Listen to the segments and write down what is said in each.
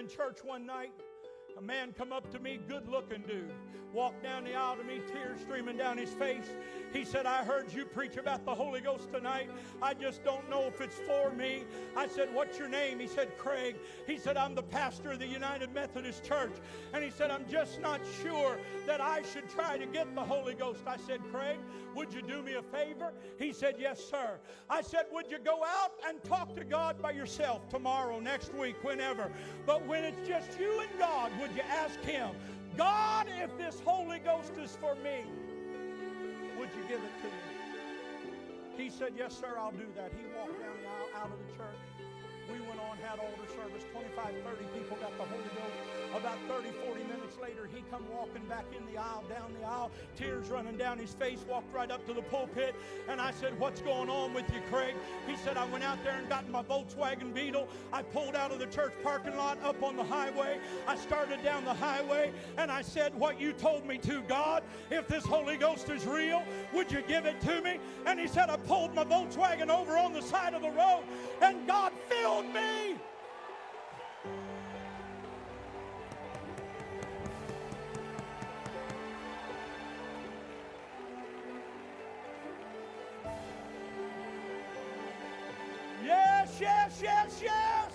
in church one night. A man come up to me, good-looking dude, walked down the aisle to me, tears streaming down his face. He said, I heard you preach about the Holy Ghost tonight. I just don't know if it's for me. I said, what's your name? He said, Craig. He said, I'm the pastor of the United Methodist Church. And he said, I'm just not sure that I should try to get the Holy Ghost. I said, Craig, would you do me a favor? He said, yes, sir. I said, would you go out and talk to God by yourself tomorrow, next week, whenever? But when it's just you and God, would you ask Him, God, if this Holy Ghost is for me, would you give it to me? He said, yes, sir, I'll do that. He walked down the aisle out of the church. We went on, had altar service. 25, 30 people got the Holy Ghost. About 30, 40 minutes later, he come walking back in the aisle, down the aisle, tears running down his face, walked right up to the pulpit. And I said, what's going on with you, Craig? He said, I went out there and got in my Volkswagen Beetle. I pulled out of the church parking lot up on the highway. I started down the highway, and I said, what you told me to, God, if this Holy Ghost is real, would you give it to me? And he said, I pulled my Volkswagen over on the side of the road, and God filled me. Yes, yes, yes, yes.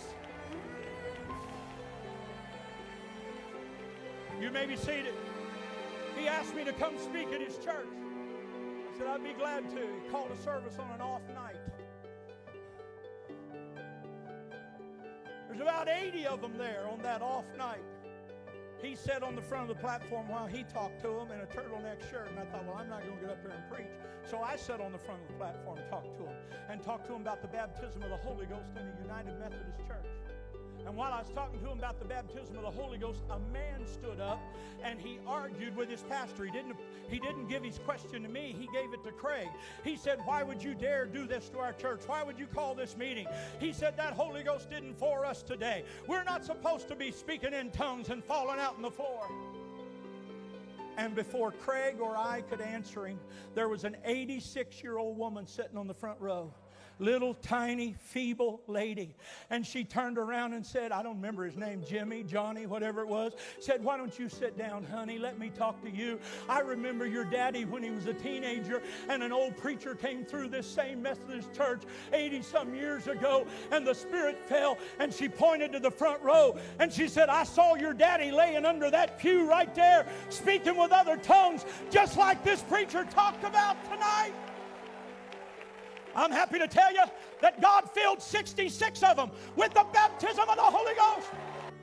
You may be seated. He asked me to come speak at his church. I said, I'd be glad to. He called a service on an off night. There's about 80 of them there on that off night. He sat on the front of the platform while he talked to them in a turtleneck shirt. And I thought, well, I'm not going to get up there and preach. So I sat on the front of the platform and talked to him about the baptism of the Holy Ghost in the United Methodist Church. And while I was talking to him about the baptism of the Holy Ghost, a man stood up and he argued with his pastor. He didn't give his question to me. He gave it to Craig. He said, why would you dare do this to our church? Why would you call this meeting? He said, that Holy Ghost isn't for us today. We're not supposed to be speaking in tongues and falling out on the floor. And before Craig or I could answer him, there was an 86-year-old woman sitting on the front row. Little tiny feeble lady, and she turned around and said, I don't remember his name, Jimmy, Johnny, whatever it was, said, why don't you sit down, honey, let me talk to you. I remember your daddy when he was a teenager, and an old preacher came through this same Methodist church 80-some years ago, and the Spirit fell, and she pointed to the front row, and she said, I saw your daddy laying under that pew right there, speaking with other tongues, just like this preacher talked about tonight. I'm happy to tell you that God filled 66 of them with the baptism of the Holy Ghost.